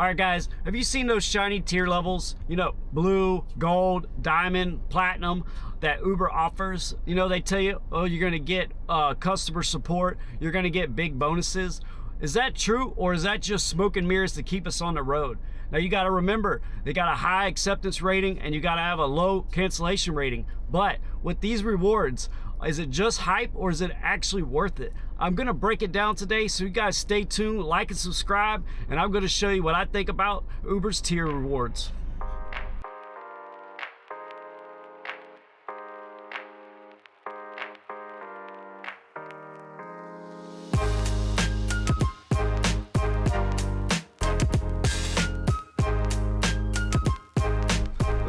All right, guys, have you seen those shiny tier levels? You know, blue, gold, diamond, platinum that Uber offers. You know, they tell you, oh, you're gonna get customer support, you're gonna get big bonuses. Is that true, or is that just smoke and mirrors to keep us on the road? Now you gotta remember, they got a high acceptance rating and you gotta have a low cancellation rating. But with these rewards, is it just hype or is it actually worth it? I'm gonna break it down today, so you guys stay tuned, like and subscribe, and I'm gonna show you what I think about Uber's tier rewards.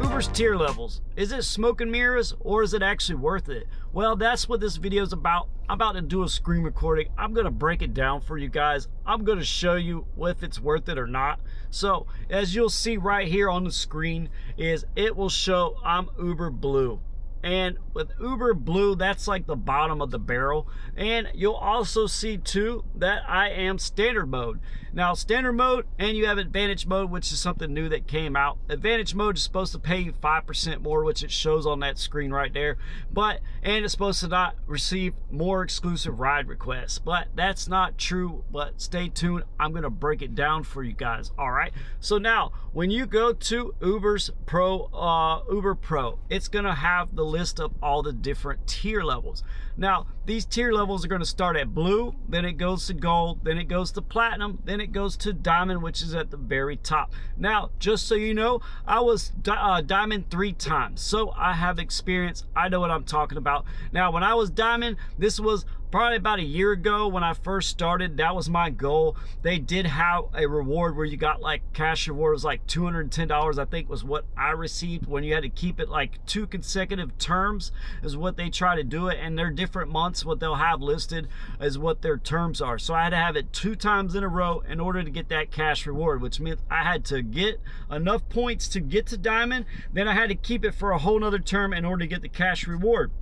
Uber's tier levels. Is it smoke and mirrors or is it actually worth it? Well, that's what this video is about. I'm about to do a screen recording. I'm going to break it down for you guys. I'm going to show you if it's worth it or not. So as you'll see right here on the screen, is it will show I'm Uber Blue. And with Uber Blue, that's like the bottom of the barrel. And you'll also see too that I am standard mode. Now standard mode, and you have advantage mode, which is something new that came out. Advantage mode is supposed to pay you 5% more, which it shows on that screen right there. And it's supposed to not receive more exclusive ride requests. But that's not true, but stay tuned. I'm gonna break it down for you guys, all right? So now, when you go to Uber Pro, it's gonna have the list of all the different tier levels. Now these tier levels are going to start at blue, then it goes to gold, then it goes to platinum, then it goes to diamond, which is at the very top. Now just so you know, I was diamond 3 times, so I have experience. I know what I'm talking about. Now when I was diamond, this was probably about a year ago when I first started. That was my goal. They did have a reward where you got like cash reward. It was like $210, I think was what I received, when you had to keep it like 2 consecutive terms is what they try to do it. And they're different months, what they'll have listed is what their terms are. So I had to have it 2 times in a row in order to get that cash reward, which means I had to get enough points to get to diamond. Then I had to keep it for a whole nother term in order to get the cash reward.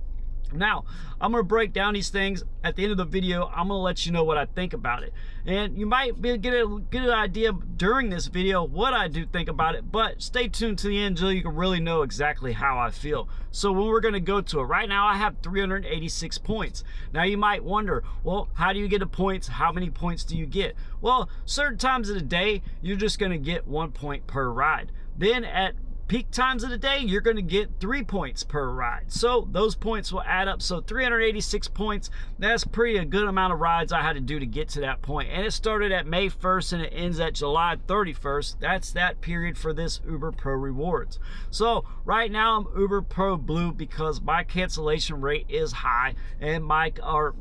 Now, I'm going to break down these things at the end of the video. I'm going to let you know what I think about it. And you might get an idea during this video what I do think about it, but stay tuned to the end until you can really know exactly how I feel. So when we're going to go to it, right now I have 386 points. Now you might wonder, well, how do you get the points? How many points do you get? Well, certain times of the day, you're just going to get 1 point per ride. Then at peak times of the day, you're going to get 3 points per ride. So those points will add up. So 386 points, that's pretty a good amount of rides I had to do to get to that point. And it started at May 1st and it ends at July 31st. That's that period for this Uber Pro rewards. So right now I'm Uber Pro Blue because my cancellation rate is high, and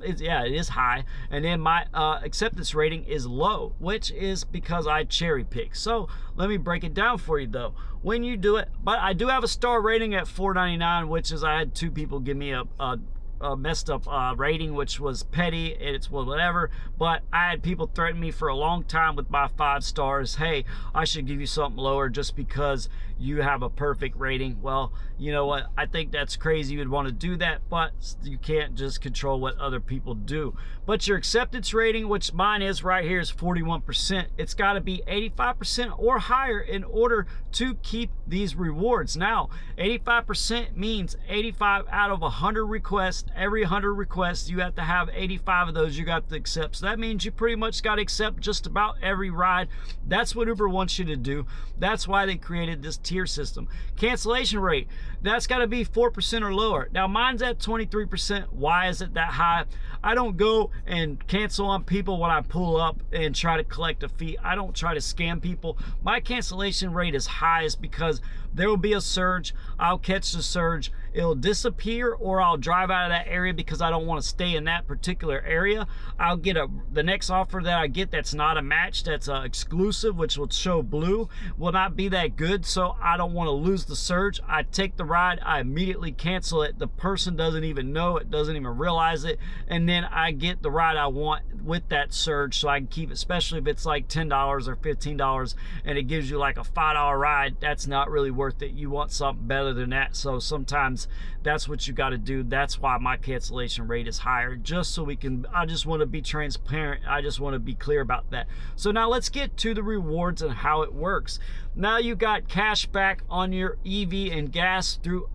it is high, and then my acceptance rating is low, which is because I cherry pick. So let me break it down for you though. When you do it, but I do have a star rating at 4.99, which is I had 2 people give me a messed up rating, which was petty, and it's whatever. But I had people threaten me for a long time with my 5 stars. Hey, I should give you something lower just because you have a perfect rating. Well, you know what? I think that's crazy. You would want to do that, but you can't just control what other people do. But your acceptance rating, which mine is right here, is 41%. It's got to be 85% or higher in order to keep these rewards. Now, 85% means 85 out of 100 requests. Every 100 requests, you have to have 85 of those you got to accept. So that means you pretty much got to accept just about every ride. That's what Uber wants you to do. That's why they created this tier system. Cancellation rate, that's got to be 4% or lower. Now mine's at 23%. Why is it that high? I don't go and cancel on people when I pull up and try to collect a fee. I don't try to scam people. My cancellation rate is highest because there will be a surge. I'll catch the surge. It'll disappear, or I'll drive out of that area because I don't want to stay in that particular area. I'll get the next offer that I get that's not a match, that's exclusive, which will show blue, will not be that good. So I don't want to lose the surge. I take the ride, I immediately cancel it. The person doesn't even know it, doesn't even realize it, and then I get the ride I want with that surge, so I can keep it, especially if it's like $10 or $15 and it gives you like a $5 ride. That's not really worth it. You want something better than that. So sometimes rewards, that's what you got to do. That's why my cancellation rate is higher, just so we can, I just want to be transparent. I just want to be clear about that. So now let's get to the rewards and how it works. Now you got cash back on your EV and gas through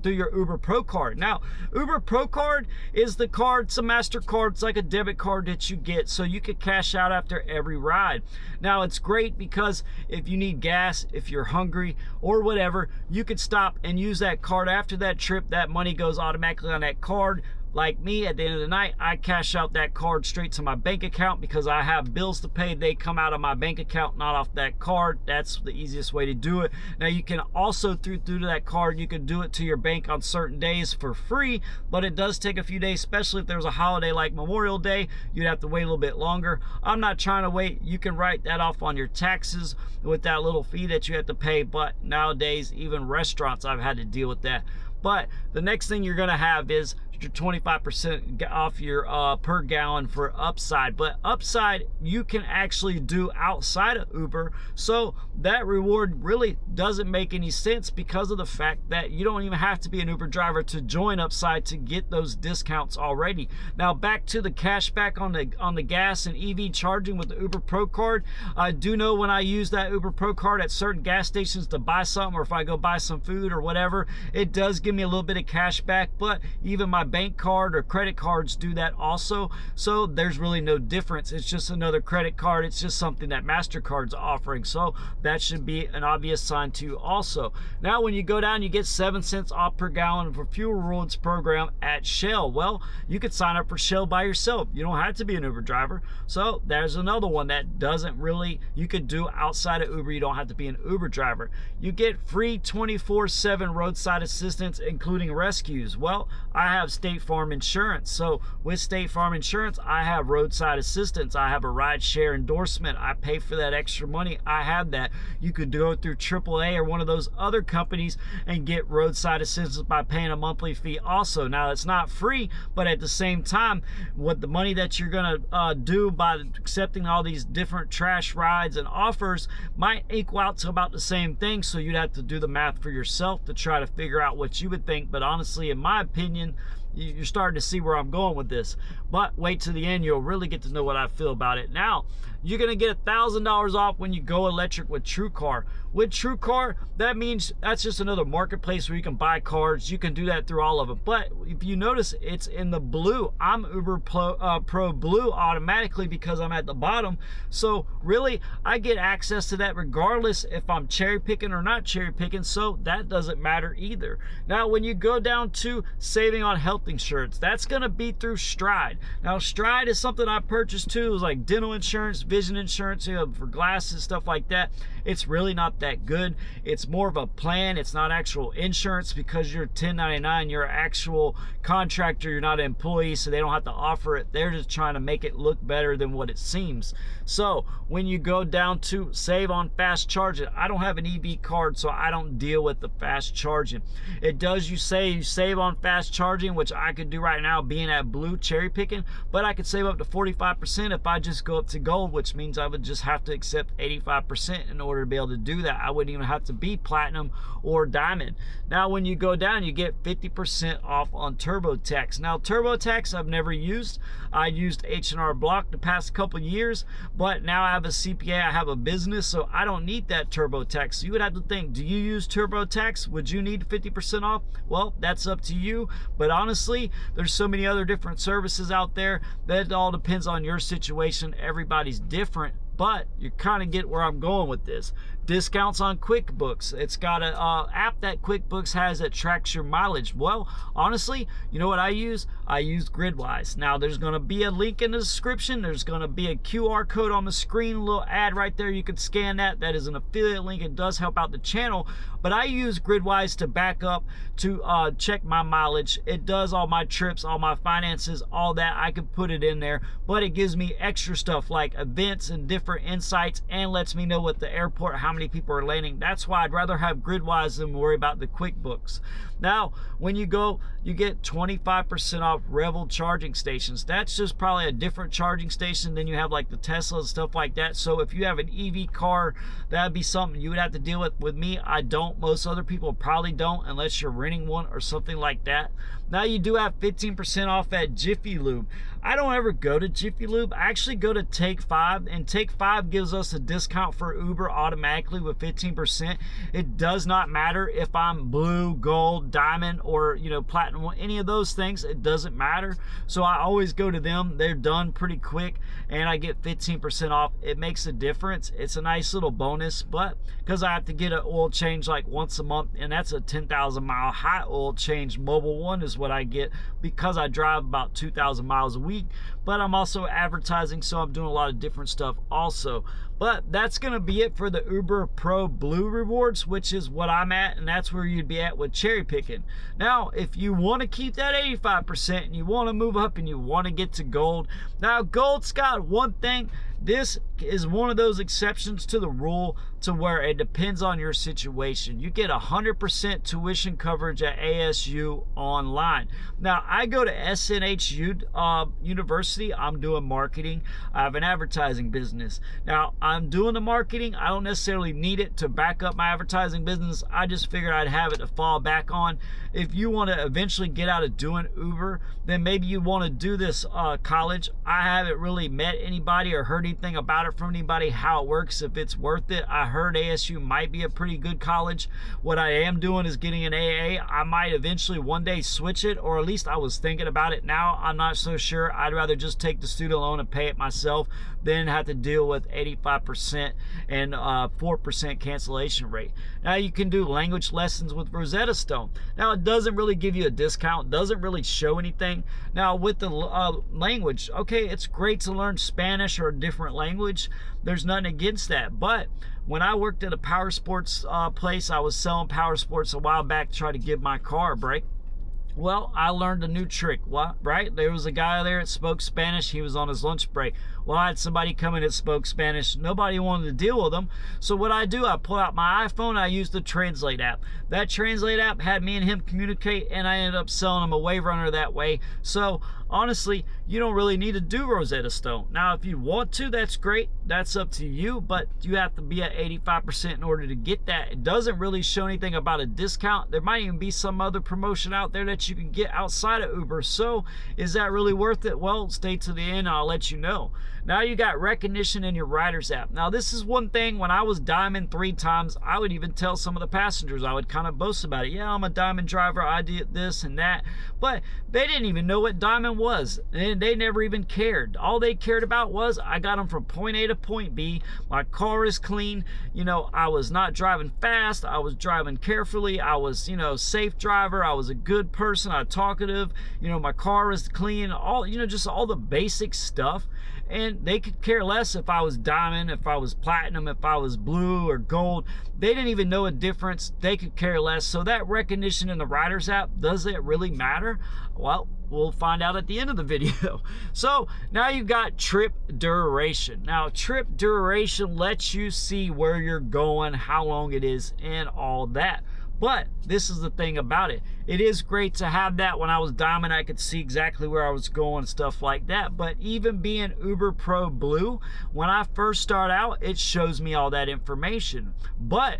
your Uber Pro card. Now, Uber Pro card is the card, it's a MasterCard, it's like a debit card that you get, so you can cash out after every ride. Now, it's great because if you need gas, if you're hungry or whatever, you could stop and use that card after that trip. That money goes automatically on that card. Like me, at the end of the night, I cash out that card straight to my bank account because I have bills to pay. They come out of my bank account, not off that card. That's the easiest way to do it. Now, you can also, through that card, you can do it to your bank on certain days for free, but it does take a few days, especially if there's a holiday like Memorial Day. You'd have to wait a little bit longer. I'm not trying to wait. You can write that off on your taxes with that little fee that you have to pay, but nowadays, even restaurants, I've had to deal with that. But the next thing you're going to have is your 25% off your per gallon for Upside. But Upside, you can actually do outside of Uber. So that reward really doesn't make any sense because of the fact that you don't even have to be an Uber driver to join Upside to get those discounts already. Now, back to the cash back on the gas and EV charging with the Uber Pro card. I do know when I use that Uber Pro card at certain gas stations to buy something, or if I go buy some food or whatever, it does give me a little bit of cash back. But even my bank card or credit cards do that also, so there's really no difference. It's just another credit card. It's just something that MasterCard's offering, so that should be an obvious sign to you also. Now, when you go down, you get 7 cents off per gallon for fuel rewards program at Shell. Well, you could sign up for Shell by yourself. You don't have to be an Uber driver. So there's another one that doesn't really, you could do outside of Uber. You don't have to be an Uber driver. You get free 24/7 roadside assistance, including rescues. Well, I have State Farm insurance. So with State Farm insurance, I have roadside assistance. I have a ride share endorsement. I pay for that extra money. I have that. You could go through AAA or one of those other companies and get roadside assistance by paying a monthly fee also. Now, it's not free, but at the same time, what the money that you're going to do by accepting all these different trash rides and offers might equal out to about the same thing. So you'd have to do the math for yourself to try to figure out what you would think. But honestly, in my opinion, you're starting to see where I'm going with this. But wait to the end, you'll really get to know what I feel about it. Now, you're going to get $1,000 off when you go electric with TrueCar. With TrueCar, that means that's just another marketplace where you can buy cars. You can do that through all of them. But if you notice, it's in the blue. I'm Uber Pro Blue automatically because I'm at the bottom. So really, I get access to that regardless if I'm cherry picking or not cherry picking. So that doesn't matter either. Now, when you go down to saving on health insurance, that's going to be through Stride. Now, Stride is something I purchased too. It was like dental insurance, vision insurance, you know, for glasses, stuff like that. It's really not that good. It's more of a plan. It's not actual insurance because you're 1099. You're an actual contractor. You're not an employee, so they don't have to offer it. They're just trying to make it look better than what it seems. So when you go down to save on fast charging, I don't have an EV card, so I don't deal with the fast charging. It does, you save on fast charging, which I could do right now being at blue cherry picking, but I could save up to 45% if I just go up to gold, which means I would just have to accept 85% in order to be able to do that. I wouldn't even have to be platinum or diamond. Now, when you go down, you get 50% off on TurboTax. Now, TurboTax I've never used. I used H&R Block the past couple years, but now I have a CPA, I have a business, so I don't need that TurboTax. So you would have to think, do you use TurboTax? Would you need 50% off? Well, that's up to you, but honestly, there's so many other different services out there that it all depends on your situation. Everybody's different, but you kind of get where I'm going with this. Discounts on QuickBooks. It's got an app that QuickBooks has that tracks your mileage. Well, honestly, you know what I use? I use Gridwise. Now, there's going to be a link in the description. There's going to be a QR code on the screen, a little ad right there. You can scan that. That is an affiliate link. It does help out the channel. But I use Gridwise to back up to check my mileage. It does all my trips, all my finances, all that. I can put it in there. But it gives me extra stuff like events and different insights and lets me know at the airport how many people are landing. That's why I'd rather have Gridwise than worry about the QuickBooks. Now, when you go, you get 25% off Revel charging stations. That's just probably a different charging station than you have like the Tesla and stuff like that. So if you have an EV car, that'd be something you would have to deal with. With me, I don't. Most other people probably don't, unless you're renting one or something like that. Now you do have 15% off at Jiffy Lube. I don't ever go to Jiffy Lube. I actually go to Take 5, and Take 5 gives us a discount for Uber automatically with 15%. It does not matter if I'm blue, gold, diamond, or platinum, any of those things. It doesn't matter. So I always go to them. They're done pretty quick, and I get 15% off. It makes a difference. It's a nice little bonus, but because I have to get an oil change like once a month, and that's a 10,000 mile high oil change. Mobile one is what I get because I drive about 2,000 miles a week, but I'm also advertising, so I'm doing a lot of different stuff also. But that's going to be it for the Uber Pro Blue rewards, which is what I'm at, and that's where you'd be at with cherry picking. Now, if you want to keep that 85% and you want to move up and you want to get to gold, now gold's got one thing. This is one of those exceptions to the rule to where it depends on your situation. You get 100% tuition coverage at ASU online. Now, I go to SNHU University. I'm doing marketing. I have an advertising business. Now, I'm doing the marketing. I don't necessarily need it to back up my advertising business. I just figured I'd have it to fall back on. If you want to eventually get out of doing Uber, then maybe you want to do this college. I haven't really met anybody or heard anything about it from anybody, how it works, if it's worth it. I heard ASU might be a pretty good college. What I am doing is getting an AA. I might eventually one day switch it, or at least I was thinking about it. Now I'm not so sure. I'd rather just take the student loan and pay it myself than have to deal with 85% and 4% cancellation rate. Now you can do language lessons with Rosetta Stone. Now it doesn't really give you a discount, doesn't really show anything. Now with the language, okay, it's great to learn Spanish or a different language. There's nothing against that. But when I worked at a power sports place, I was selling power sports a while back to try to give my car a break. Well, I learned a new trick, right? There was a guy there that spoke Spanish. He was on his lunch break. Well, I had somebody come in that spoke Spanish. Nobody wanted to deal with him. So what I do, I pull out my iPhone, I use the Translate app. That Translate app had me and him communicate, and I ended up selling him a wave runner that way. So honestly, you don't really need to do Rosetta Stone. Now, if you want to, that's great. That's up to you, but you have to be at 85% in order to get that. It doesn't really show anything about a discount. There might even be some other promotion out there that you can get outside of Uber. So is that really worth it? Well, stay to the end and I'll let you know. Now you got recognition in your Riders app. Now this is one thing, when I was Diamond 3 times, I would even tell some of the passengers, I would kind of boast about it. Yeah, I'm a Diamond driver, I did this and that. But they didn't even know what Diamond was, and they never even cared. All they cared about was, I got them from point A to point B. My car is clean. I was not driving fast. I was driving carefully. I was, safe driver. I was a good person. I was talkative. My car was clean. All, just all the basic stuff. And they could care less if I was diamond, if I was platinum, if I was blue or gold. They didn't even know a difference. They could care less. So that recognition in the Riders app, does it really matter? Well, we'll find out at the end of the video. So now you've got trip duration. Now trip duration lets you see where you're going, how long it is, and all that. But this is the thing about it. It is great to have that. When I was Diamond, I could see exactly where I was going and stuff like that. But even being Uber Pro Blue, when I first start out, it shows me all that information. But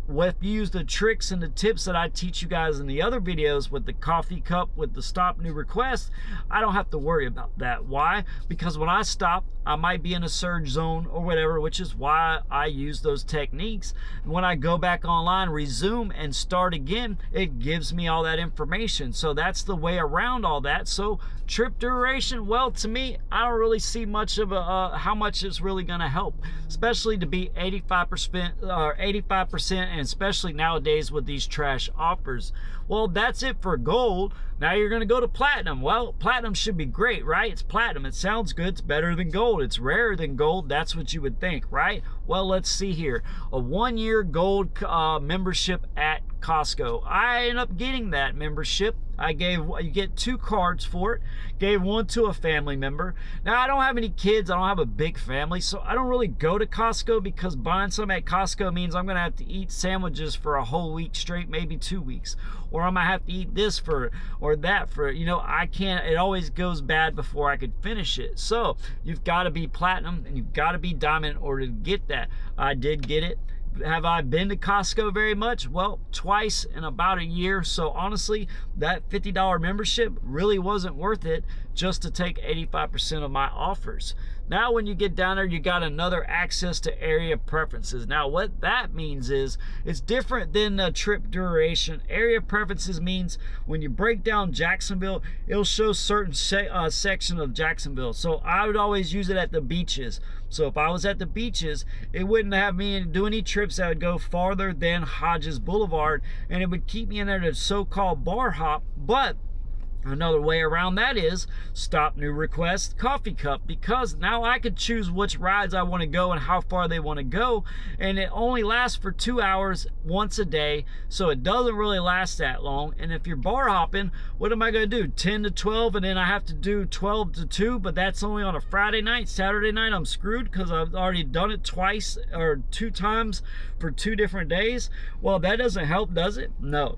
if you use the tricks and the tips that I teach you guys in the other videos with the coffee cup, with the stop new request, I don't have to worry about that. Why? Because when I stop, I might be in a surge zone or whatever, which is why I use those techniques. When I go back online, resume, and start again, it gives me all that information. So that's the way around all that. So trip duration, well, to me, I don't really see much of a how much it's really going to help, especially to be 85% or 85%, and especially nowadays with these trash offers. Well, that's it for gold. Now you're going to go to platinum. Well, platinum should be great, right? It's platinum. It sounds good. It's better than gold. It's rarer than gold. That's what you would think, right? Well, let's see here. A 1-year gold membership at Costco. I ended up getting that membership. You get 2 cards for it. Gave one to a family member. Now, I don't have any kids. I don't have a big family, so I don't really go to Costco, because buying something at Costco means I'm going to have to eat sandwiches for a whole week straight, maybe 2 weeks. Or I'm going to have to eat this or that for, I can't, it always goes bad before I could finish it. So you've got to be platinum and you've got to be diamond in order to get that. I did get it. Have I been to Costco very much? Well, twice in about a year. So honestly, that $50 membership really wasn't worth it just to take 85% of my offers. Now, when you get down there, you got another access to area preferences. Now, what that means is it's different than the trip duration. Area preferences means when you break down Jacksonville, it'll show certain section of Jacksonville. So I would always use it at the beaches. So if I was at the beaches, it wouldn't have me do any trips that would go farther than Hodges Boulevard, and it would keep me in there to so-called bar hop. But another way around that is stop new request coffee cup, because now I could choose which rides I want to go and how far they want to go, and it only lasts for 2 hours once a day, so it doesn't really last that long. And if you're bar hopping, what am I going to do? 10 to 12, and then I have to do 12 to 2, but that's only on a Friday night. Saturday night I'm screwed because I've already done it twice or 2 times for 2 different days. Well, that doesn't help, does it? No.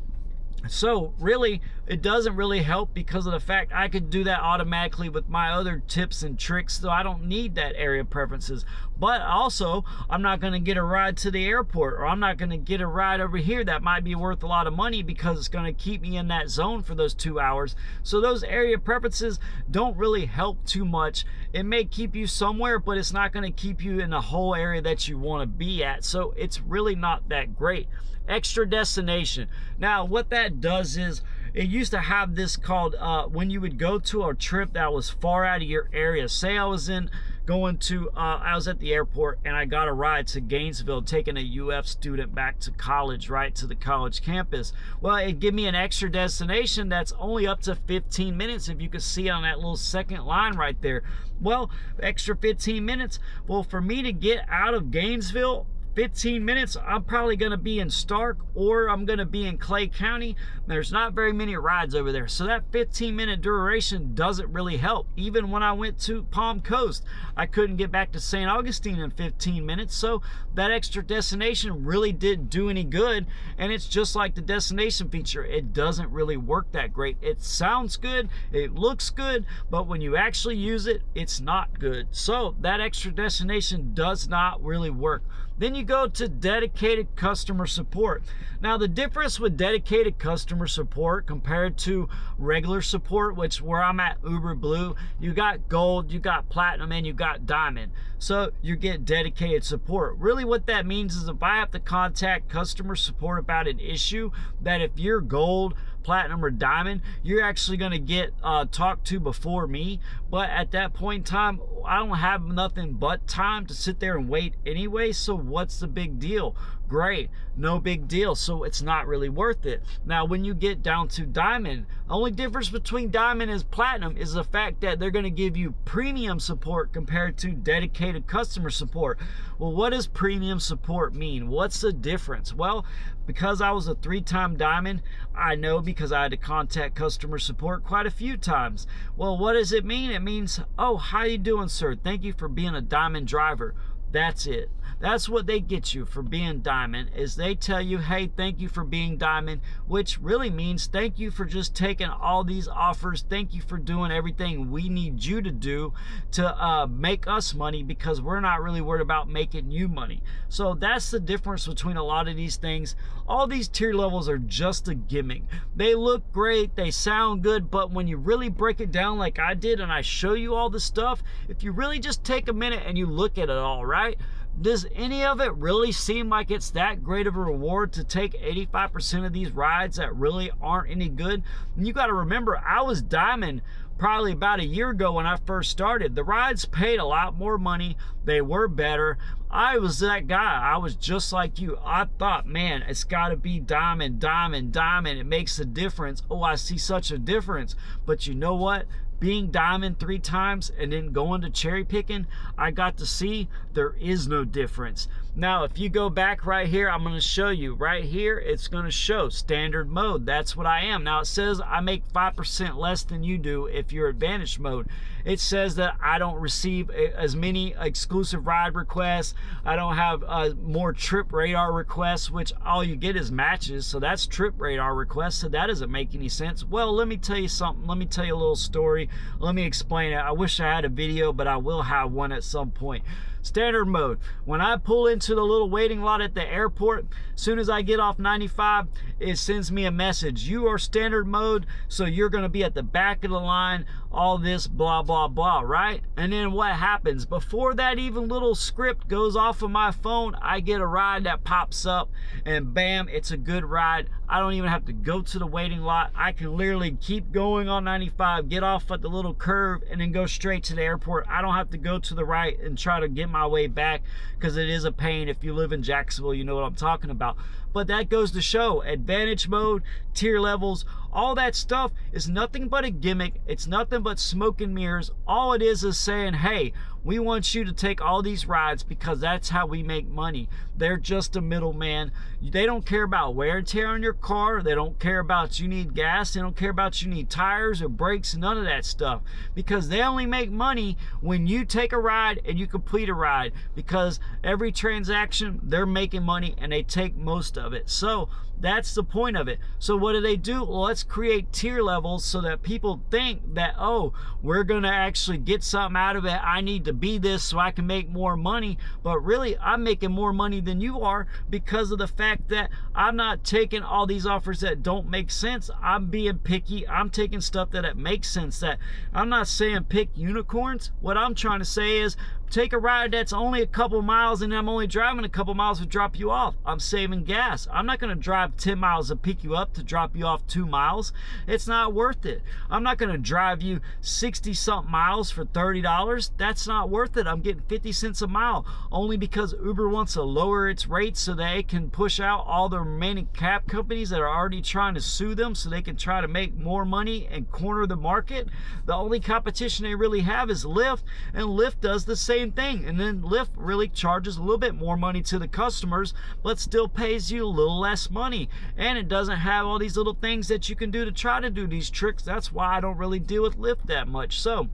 So really, it doesn't really help, because of the fact I could do that automatically with my other tips and tricks, so I don't need that area preferences. But also, I'm not going to get a ride to the airport, or I'm not going to get a ride over here that might be worth a lot of money, because it's going to keep me in that zone for those 2 hours. So those area preferences don't really help too much. It may keep you somewhere, but it's not going to keep you in the whole area that you want to be at. So it's really not that great. Extra destination. Now, what that does is, it used to have this called when you would go to a trip that was far out of your area. Say I was I was at the airport and I got a ride to Gainesville, taking a UF student back to college, right to the college campus. Well, it give me an extra destination that's only up to 15 minutes, if you could see on that little second line right there. Well, extra 15 minutes. Well, for me to get out of Gainesville, 15 minutes, I'm probably going to be in Stark, or I'm going to be in Clay County. There's not very many rides over there, so that 15-minute duration doesn't really help. Even when I went to Palm Coast, I couldn't get back to St. Augustine in 15 minutes, so that extra destination really didn't do any good. And it's just like the destination feature, it doesn't really work that great. It sounds good, it looks good, but when you actually use it, it's not good. So that extra destination does not really work. Then you go to dedicated customer support. Now, the difference with dedicated customer support compared to regular support, which where I'm at Uber Blue, you got gold, you got platinum, and you got diamond. So you get dedicated support. Really what that means is, if I have to contact customer support about an issue, that if you're gold, platinum, or diamond, you're actually going to get talked to before me. But at that point in time, I don't have nothing but time to sit there and wait anyway, so what's the big deal? Great, no big deal, so it's not really worth it. Now, when you get down to diamond, the only difference between diamond and platinum is the fact that they're going to give you premium support compared to dedicated customer support. Well, what does premium support mean? What's the difference? Well, because I was a 3-time diamond, I know, because I had to contact customer support quite a few times. Well, what does it mean? It means, oh, how you doing, sir? Thank you for being a diamond driver. That's it. That's what they get you for being diamond, is they tell you, hey, thank you for being diamond, which really means thank you for just taking all these offers. Thank you for doing everything we need you to do to make us money, because we're not really worried about making you money. So that's the difference between a lot of these things. All these tier levels are just a gimmick. They look great, they sound good, but when you really break it down like I did and I show you all the stuff, if you really just take a minute and you look at it all, right? Does any of it really seem like it's that great of a reward to take 85% of these rides that really aren't any good? And you got to remember, I was diamond probably about a year ago when I first started. The rides paid a lot more money. They were better. I was that guy. I was just like you. I thought, man, it's got to be diamond, diamond, diamond. It makes a difference. Oh, I see such a difference. But you know what? Being diamond 3 times and then going to cherry picking, I got to see there is no difference. Now, if you go back right here, I'm going to show you right here. It's going to show standard mode. That's what I am. Now, it says I make 5% less than you do if you're advantage mode. It says that I don't receive as many exclusive ride requests. I don't have more trip radar requests, which all you get is matches. So that's trip radar requests. So that doesn't make any sense. Well, let me tell you something. Let me tell you a little story. Let me explain it. I wish I had a video, but I will have one at some point. Standard mode. When I pull into the little waiting lot at the airport, as soon as I get off 95, it sends me a message. You are standard mode, so you're going to be at the back of the line, all this blah, blah, blah, right? And then what happens? Before that even little script goes off of my phone, I get a ride that pops up, and bam, it's a good ride. I don't even have to go to the waiting lot. I can literally keep going on 95, get off at the little curve, and then go straight to the airport. I don't have to go to the right and try to get my way back, because it is a pain. If you live in Jacksonville, you know what I'm talking about. But that goes to show advantage mode, tier levels, all that stuff is nothing but a gimmick. It's nothing but smoke and mirrors. All it is saying, hey, we want you to take all these rides because that's how we make money. They're just a middleman. They don't care about wear and tear on your car. They don't care about you need gas. They don't care about you need tires or brakes, none of that stuff. Because they only make money when you take a ride and you complete a ride. Because every transaction, they're making money and they take most of it. So that's the point of it. So what do? Well, let's create tier levels so that people think that, oh, we're going to actually get something out of it. I need to be this so I can make more money. But really, I'm making more money than you are because of the fact that I'm not taking all these offers that don't make sense. I'm being picky. I'm taking stuff that it makes sense. That I'm not saying pick unicorns. What I'm trying to say is take a ride that's only a couple miles and I'm only driving a couple miles to drop you off. I'm saving gas. I'm not going to drive 10 miles to pick you up to drop you off 2 miles. It's not worth it. I'm not going to drive you 60 something miles for $30. That's not worth it. I'm getting 50 cents a mile only because Uber wants to lower its rates so they can push out all the remaining cab companies that are already trying to sue them so they can try to make more money and corner the market. The only competition they really have is Lyft, and Lyft does the same thing, and then Lyft really charges a little bit more money to the customers but still pays you a little less money, and it doesn't have all these little things that you can do to try to do these tricks. That's why I don't really deal with Lyft that much. So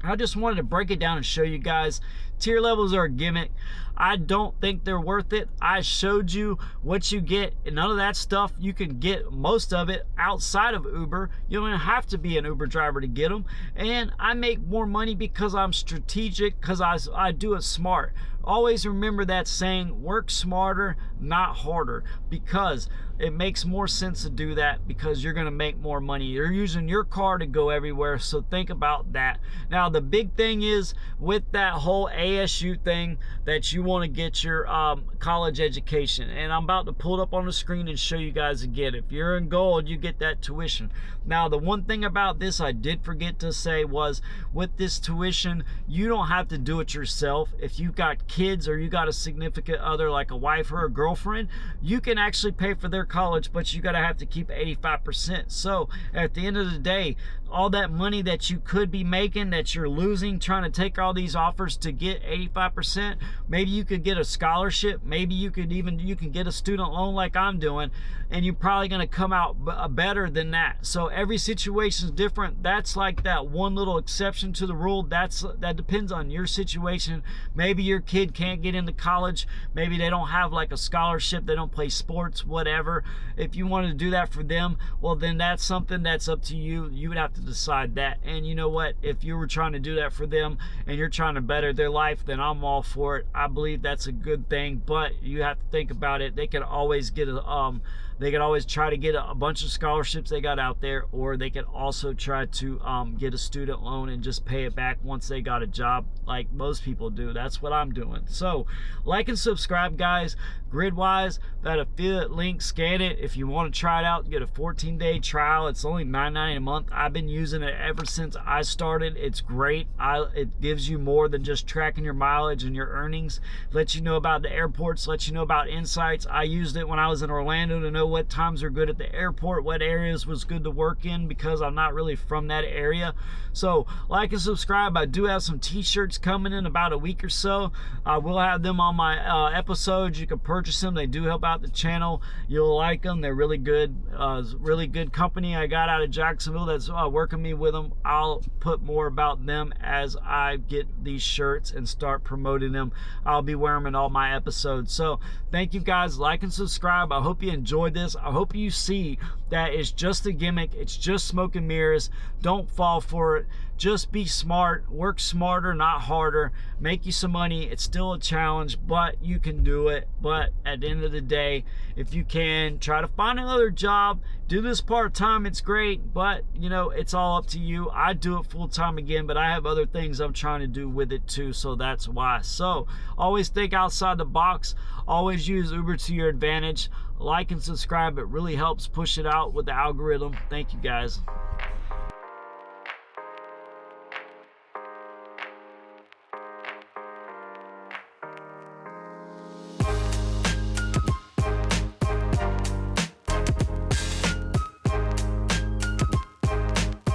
I just wanted to break it down and show you guys tier levels are a gimmick. I don't think they're worth it. I showed you what you get, and none of that stuff, you can get most of it outside of Uber. You don't even have to be an Uber driver to get them. And I make more money because I'm strategic, because I do it smart. Always remember that saying, work smarter, not harder, because it makes more sense to do that because you're going to make more money. You're using your car to go everywhere, so think about that. Now, the big thing is with that whole ASU thing that you want to get your college education, and I'm about to pull it up on the screen and show you guys again. If you're in gold, you get that tuition. Now, the one thing about this I did forget to say was with this tuition, you don't have to do it yourself. If you've got kids or you got a significant other like a wife or a girlfriend, you can actually pay for their college, but you gotta have to keep 85%. So at the end of the day, all that money that you could be making that you're losing trying to take all these offers to get 85%, maybe you could get a scholarship, maybe you can get a student loan like I'm doing, and you're probably going to come out better than that. So every situation is different. That's like that one little exception to the rule. That depends on your situation. Maybe your kid can't get into college, maybe they don't have like a scholarship, they don't play sports, whatever. If you wanted to do that for them, well, then that's something that's up to you. You would have to decide that. And you know what, if you were trying to do that for them and you're trying to better their life, then I'm all for it. I believe that's a good thing, but you have to think about it. They can always get they could always try to get a bunch of scholarships they got out there, or they could also try to get a student loan and just pay it back once they got a job, like most people do. That's what I'm doing. So like and subscribe, guys. Gridwise, that affiliate link, scan it if you want to try it out. Get a 14-day trial. It's only $9.99 a month. I've been using it ever since I started. It's great. It gives you more than just track tracking your mileage and your earnings, let you know about the airports, let you know about insights. I used it when I was in Orlando to know what times are good at the airport, what areas was good to work in, because I'm not really from that area. So like and subscribe. I do have some t-shirts coming in about a week or so. I will have them on my episodes. You can purchase them. They do help out the channel. You'll like them. They're really good. Really good company I got out of Jacksonville that's working me with them. I'll put more about them as I get these shirts and start promoting them. I'll be wearing them in all my episodes. So thank you guys. Like and subscribe. I hope you enjoyed this. I hope you see that it's just a gimmick. It's just smoke and mirrors. Don't fall for it. Just be smart. Work smarter, not harder. Make you some money. It's still a challenge, but you can do it. But at the end of the day, if you can, try to find another job. Do this part-time. It's great, but you know, it's all up to you. I do it full-time again, but I have other things I'm trying to do with it too, so that's why. So always think outside the box. Always use Uber to your advantage. Like and subscribe. It really helps push it out with the algorithm. Thank you guys.